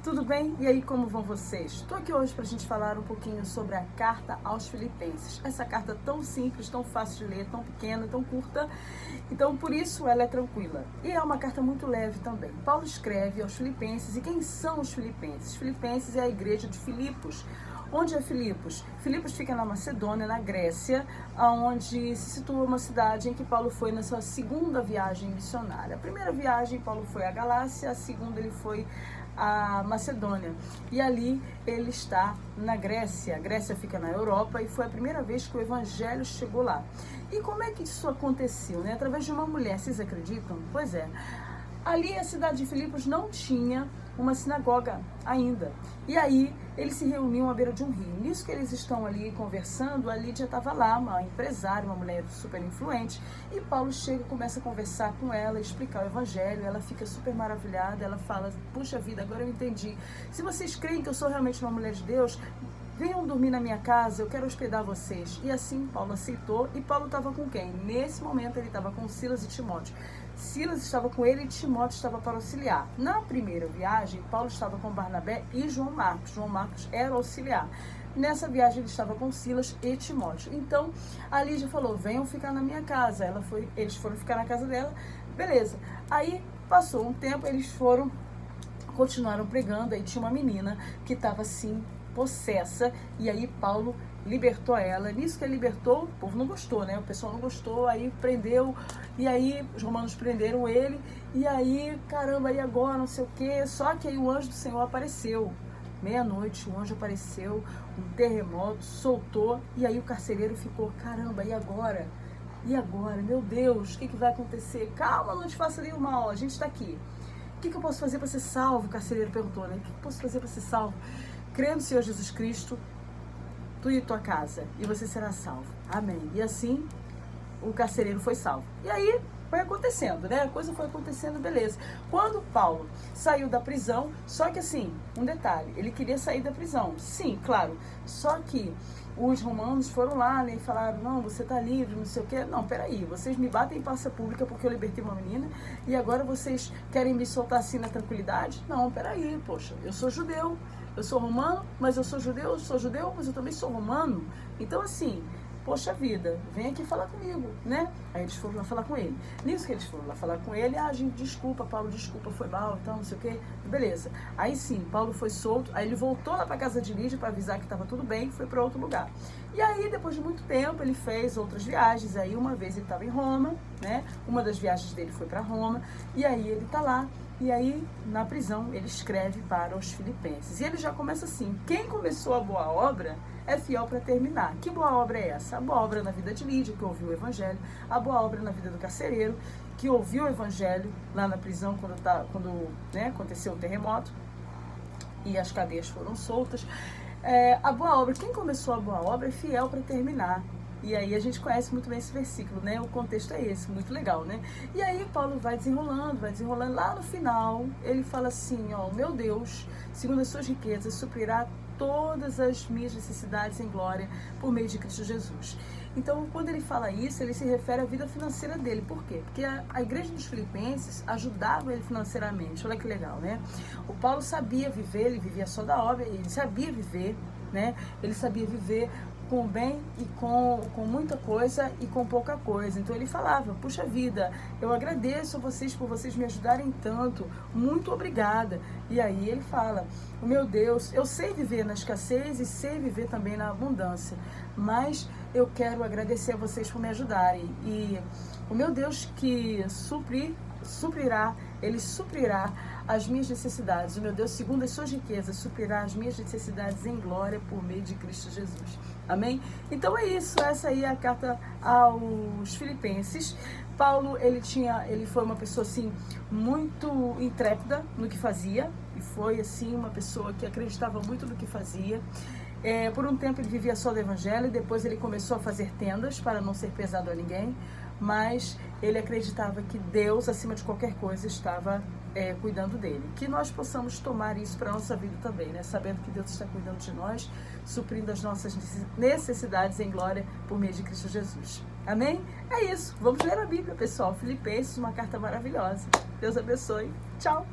tudo bem? E aí, como vão vocês? Estou aqui hoje para a gente falar um pouquinho sobre a carta aos Filipenses. Essa carta tão simples, tão fácil de ler, tão pequena, tão curta, então por isso ela é tranquila. E é uma carta muito leve também. Paulo escreve aos Filipenses, e quem são os Filipenses? Filipenses é a igreja de Filipos. Onde é Filipos? Filipos fica na Macedônia, na Grécia, onde se situa uma cidade em que Paulo foi na sua segunda viagem missionária. A primeira viagem, Paulo foi à Galácia, a segunda ele foi à Macedônia. E ali ele está na Grécia. A Grécia fica na Europa e foi a primeira vez que o evangelho chegou lá. E como é que isso aconteceu, né? Através de uma mulher, vocês acreditam? Pois é. Ali a cidade de Filipos não tinha uma sinagoga ainda. E aí eles se reuniam à beira de um rio. Nisso que eles estão ali conversando, a Lídia estava lá, uma empresária, uma mulher super influente. E Paulo chega e começa a conversar com ela, explicar o evangelho. Ela fica super maravilhada, ela fala, puxa vida, agora eu entendi. Se vocês creem que eu sou realmente uma mulher de Deus, venham dormir na minha casa, eu quero hospedar vocês. E assim Paulo aceitou. E Paulo estava com quem? Nesse momento ele estava com Silas e Timóteo. Silas estava com ele e Timóteo estava para auxiliar. Na primeira viagem, Paulo estava com Barnabé e João Marcos. João Marcos era auxiliar. Nessa viagem ele estava com Silas e Timóteo. Então a Lídia falou, venham ficar na minha casa. Eles foram ficar na casa dela, beleza. Aí passou um tempo, eles continuaram pregando, aí tinha uma menina que estava assim, possessa, e aí Paulo libertou ela. Nisso que ele libertou, o povo não gostou, né? O pessoal não gostou, aí prendeu, e aí os romanos prenderam ele, e aí, caramba, e agora, não sei o quê. Só que aí o anjo do Senhor apareceu. Meia-noite, o anjo apareceu, um terremoto, soltou, e aí o carcereiro ficou, caramba, e agora? E agora? Meu Deus, o que vai acontecer? Calma, não te faça nenhum mal, a gente está aqui. O que eu posso fazer para ser salvo? O carcereiro perguntou, né? O que eu posso fazer para ser salvo? Crê no Senhor Jesus Cristo, tu e tua casa, e você será salvo. Amém. E assim, o carcereiro foi salvo. E aí, foi acontecendo, né? A coisa foi acontecendo, beleza. Quando Paulo saiu da prisão, só que assim, um detalhe, ele queria sair da prisão. Sim, claro. Só que os romanos foram lá, né, e falaram, não, você tá livre, não sei o quê. Não, peraí, vocês me batem em praça pública porque eu libertei uma menina e agora vocês querem me soltar assim na tranquilidade? Não, peraí, poxa, eu sou judeu. Eu sou romano, mas eu sou judeu, mas eu também sou romano. Então, assim, poxa vida, vem aqui falar comigo, né? Aí eles foram lá falar com ele. Nisso que eles foram lá falar com ele, gente, desculpa, Paulo, desculpa, foi mal, então, não sei o quê. Beleza. Aí sim, Paulo foi solto, aí ele voltou lá para casa de Lídia para avisar que estava tudo bem e foi para outro lugar. E aí, depois de muito tempo, ele fez outras viagens. Aí, uma vez ele estava em Roma, né? Uma das viagens dele foi para Roma, e aí ele está lá. E aí, na prisão, ele escreve para os Filipenses. E ele já começa assim, quem começou a boa obra é fiel para terminar. Que boa obra é essa? A boa obra na vida de Lídia, que ouviu o evangelho. A boa obra na vida do carcereiro, que ouviu o evangelho lá na prisão, quando aconteceu o terremoto e as cadeias foram soltas. A boa obra, quem começou a boa obra é fiel para terminar. E aí a gente conhece muito bem esse versículo, né? O contexto é esse, muito legal, né? E aí Paulo vai desenrolando. Lá no final, ele fala assim, ó, meu Deus, segundo as suas riquezas, suprirá todas as minhas necessidades em glória por meio de Cristo Jesus. Então, quando ele fala isso, ele se refere à vida financeira dele. Por quê? Porque a igreja dos Filipenses ajudava ele financeiramente. Olha que legal, né? O Paulo sabia viver, ele vivia só da obra, ele sabia viver, né? Ele sabia viver com bem e com muita coisa e com pouca coisa. Então ele falava, puxa vida, eu agradeço a vocês por vocês me ajudarem tanto, muito obrigada. E aí ele fala, meu Deus, eu sei viver na escassez e sei viver também na abundância, mas eu quero agradecer a vocês por me ajudarem. E o meu Deus que suprirá, ele suprirá as minhas necessidades. O meu Deus, segundo as suas riquezas, suprirá as minhas necessidades em glória por meio de Cristo Jesus. Amém? Então é isso, essa aí é a carta aos Filipenses. Paulo, ele foi uma pessoa assim muito intrépida no que fazia, e foi assim uma pessoa que acreditava muito no que fazia. Por um tempo ele vivia só do evangelho, depois ele começou a fazer tendas para não ser pesado a ninguém, mas ele acreditava que Deus, acima de qualquer coisa, estava cuidando dele. Que nós possamos tomar isso para a nossa vida também, né? Sabendo que Deus está cuidando de nós, suprindo as nossas necessidades em glória por meio de Cristo Jesus. Amém? É isso. Vamos ler a Bíblia, pessoal. Filipenses, uma carta maravilhosa. Deus abençoe. Tchau!